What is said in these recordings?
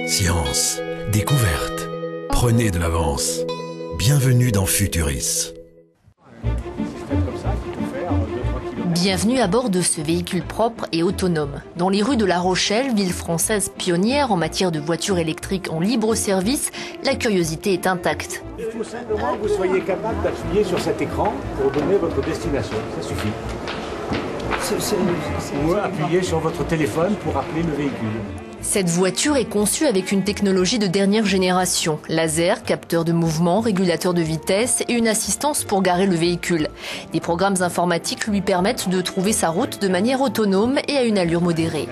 Science, découverte, prenez de l'avance. Bienvenue dans Futuris. Bienvenue à bord de ce véhicule propre et autonome. Dans les rues de La Rochelle, ville française pionnière en matière de voitures électriques en libre service, la curiosité est intacte. Il faut simplement que vous soyez capable d'appuyer sur cet écran pour donner votre destination. Ça suffit. Ou appuyer sur votre téléphone pour appeler le véhicule. Cette voiture est conçue avec une technologie de dernière génération. Laser, capteur de mouvement, régulateur de vitesse et une assistance pour garer le véhicule. Des programmes informatiques lui permettent de trouver sa route de manière autonome et à une allure modérée.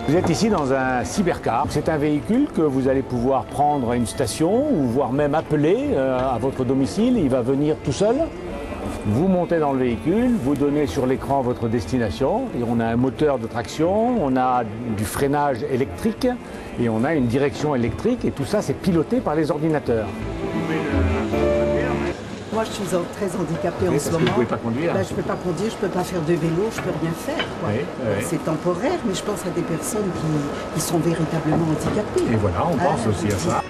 Vous êtes ici dans un cybercar. C'est un véhicule que vous allez pouvoir prendre à une station ou voire même appeler à votre domicile. Il va venir tout seul. Vous montez dans le véhicule, vous donnez sur l'écran votre destination et on a un moteur de traction, on a du freinage électrique et on a une direction électrique et tout ça c'est piloté par les ordinateurs. Moi je suis très handicapée en ce moment. Vous ne pouvez pas conduire. Je ne peux pas conduire, je ne peux pas faire de vélo, je ne peux rien faire. Oui, oui. C'est temporaire mais je pense à des personnes qui sont véritablement handicapées. Et voilà, on pense aussi à ça.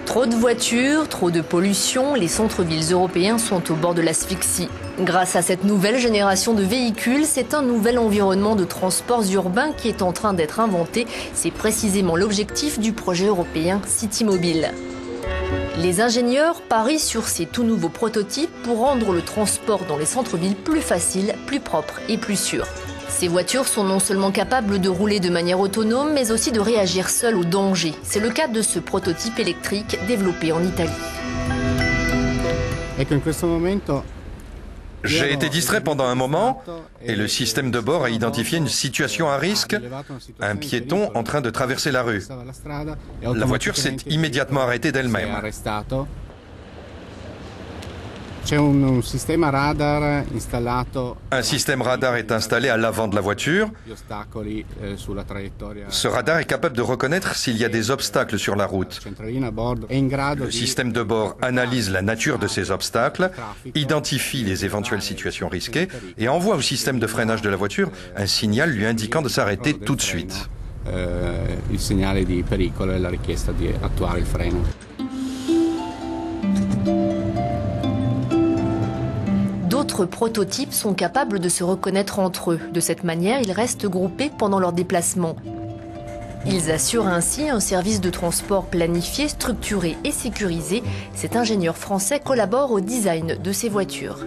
Trop de voitures, trop de pollution, les centres-villes européens sont au bord de l'asphyxie. Grâce à cette nouvelle génération de véhicules, c'est un nouvel environnement de transports urbains qui est en train d'être inventé. C'est précisément l'objectif du projet européen CityMobile. Les ingénieurs parient sur ces tout nouveaux prototypes pour rendre le transport dans les centres-villes plus facile, plus propre et plus sûr. Ces voitures sont non seulement capables de rouler de manière autonome, mais aussi de réagir seules au danger. C'est le cas de ce prototype électrique développé en Italie. J'ai été distrait pendant un moment et le système de bord a identifié une situation à risque, un piéton en train de traverser la rue. La voiture s'est immédiatement arrêtée d'elle-même. Un système radar est installé à l'avant de la voiture. Ce radar est capable de reconnaître s'il y a des obstacles sur la route. Le système de bord analyse la nature de ces obstacles, identifie les éventuelles situations risquées et envoie au système de freinage de la voiture un signal lui indiquant de s'arrêter tout de suite. D'autres prototypes sont capables de se reconnaître entre eux. De cette manière, ils restent groupés pendant leur déplacement. Ils assurent ainsi un service de transport planifié, structuré et sécurisé. Cet ingénieur français collabore au design de ces voitures.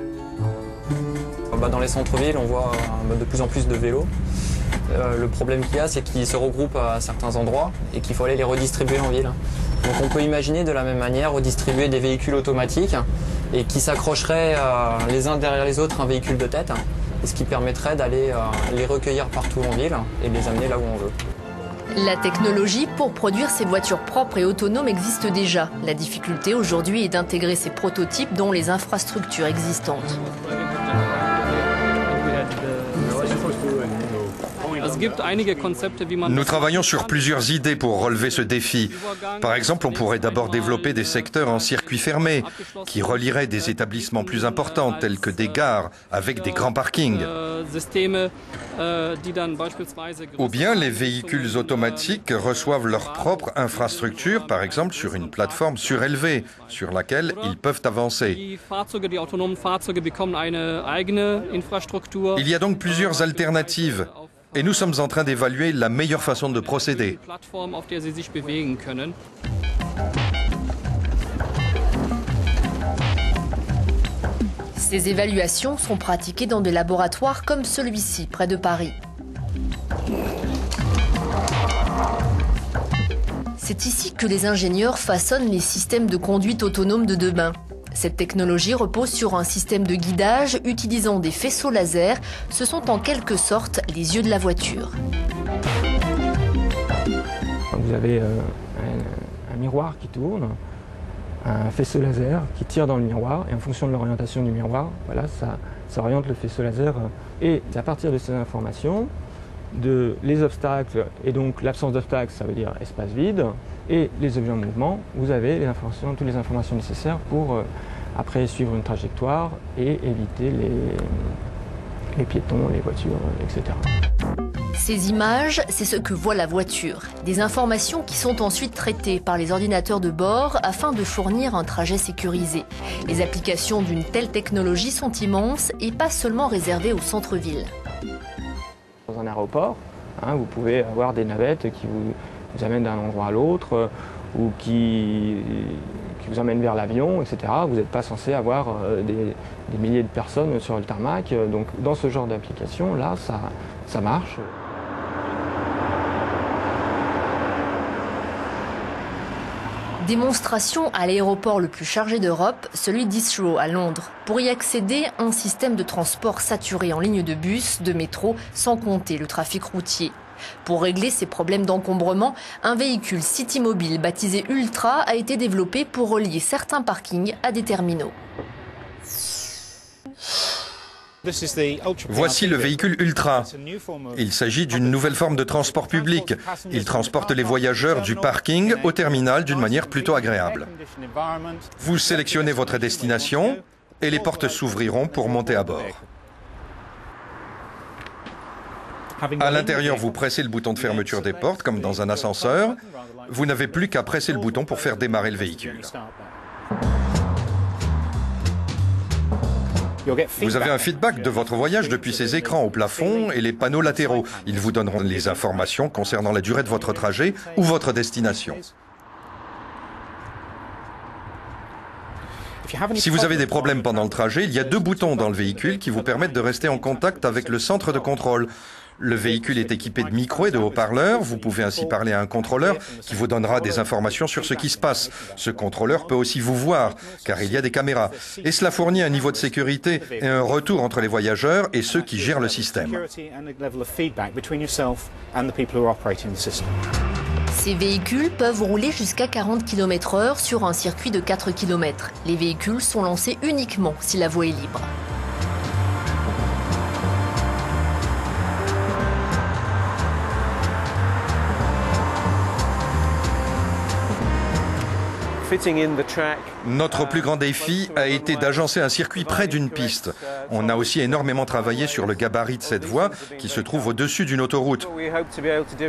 Dans les centres-villes, on voit de plus en plus de vélos. Le problème qu'il y a, c'est qu'ils se regroupent à certains endroits et qu'il faut aller les redistribuer en ville. Donc on peut imaginer de la même manière redistribuer des véhicules automatiques et qui s'accrocheraient les uns derrière les autres à un véhicule de tête, et ce qui permettrait d'aller les recueillir partout en ville et de les amener là où on veut. La technologie pour produire ces voitures propres et autonomes existe déjà. La difficulté aujourd'hui est d'intégrer ces prototypes dans les infrastructures existantes. Nous travaillons sur plusieurs idées pour relever ce défi. Par exemple, on pourrait d'abord développer des secteurs en circuit fermé qui relieraient des établissements plus importants tels que des gares avec des grands parkings. Ou bien les véhicules automatiques reçoivent leur propre infrastructure, par exemple sur une plateforme surélevée sur laquelle ils peuvent avancer. Il y a donc plusieurs alternatives. Et nous sommes en train d'évaluer la meilleure façon de procéder. Ces évaluations sont pratiquées dans des laboratoires comme celui-ci, près de Paris. C'est ici que les ingénieurs façonnent les systèmes de conduite autonome de demain. Cette technologie repose sur un système de guidage utilisant des faisceaux laser. Ce sont en quelque sorte les yeux de la voiture. Vous avez un miroir qui tourne, un faisceau laser qui tire dans le miroir et en fonction de l'orientation du miroir, voilà, ça oriente le faisceau laser. Et à partir de ces informations, les obstacles et donc l'absence d'obstacles, ça veut dire espace vide, et les objets en mouvement, vous avez toutes les informations nécessaires pour après suivre une trajectoire et éviter les piétons, les voitures, etc. Ces images, c'est ce que voit la voiture. Des informations qui sont ensuite traitées par les ordinateurs de bord afin de fournir un trajet sécurisé. Les applications d'une telle technologie sont immenses et pas seulement réservées au centre-ville. Dans un aéroport, vous pouvez avoir des navettes qui vous amènent d'un endroit à l'autre ou qui vous emmènent vers l'avion, etc. Vous n'êtes pas censé avoir des milliers de personnes sur le tarmac. Donc dans ce genre d'application, là, ça marche. Démonstration à l'aéroport le plus chargé d'Europe, celui d'Heathrow à Londres. Pour y accéder, un système de transport saturé en ligne de bus, de métro, sans compter le trafic routier. Pour régler ces problèmes d'encombrement, un véhicule CityMobile baptisé Ultra a été développé pour relier certains parkings à des terminaux. Voici le véhicule Ultra. Il s'agit d'une nouvelle forme de transport public. Il transporte les voyageurs du parking au terminal d'une manière plutôt agréable. Vous sélectionnez votre destination et les portes s'ouvriront pour monter à bord. À l'intérieur, vous pressez le bouton de fermeture des portes comme dans un ascenseur. Vous n'avez plus qu'à presser le bouton pour faire démarrer le véhicule. Vous avez un feedback de votre voyage depuis ces écrans au plafond et les panneaux latéraux. Ils vous donneront les informations concernant la durée de votre trajet ou votre destination. Si vous avez des problèmes pendant le trajet, il y a 2 boutons dans le véhicule qui vous permettent de rester en contact avec le centre de contrôle. Le véhicule est équipé de micros et de haut-parleurs. Vous pouvez ainsi parler à un contrôleur qui vous donnera des informations sur ce qui se passe. Ce contrôleur peut aussi vous voir, car il y a des caméras. Et cela fournit un niveau de sécurité et un retour entre les voyageurs et ceux qui gèrent le système. Ces véhicules peuvent rouler jusqu'à 40 km/h sur un circuit de 4 km. Les véhicules sont lancés uniquement si la voie est libre. Notre plus grand défi a été d'agencer un circuit près d'une piste. On a aussi énormément travaillé sur le gabarit de cette voie qui se trouve au-dessus d'une autoroute.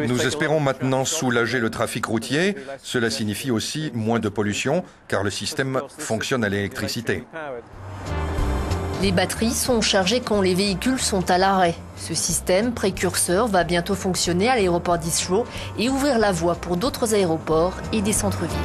Nous espérons maintenant soulager le trafic routier. Cela signifie aussi moins de pollution car le système fonctionne à l'électricité. Les batteries sont chargées quand les véhicules sont à l'arrêt. Ce système précurseur va bientôt fonctionner à l'aéroport d'Heathrow et ouvrir la voie pour d'autres aéroports et des centres-villes.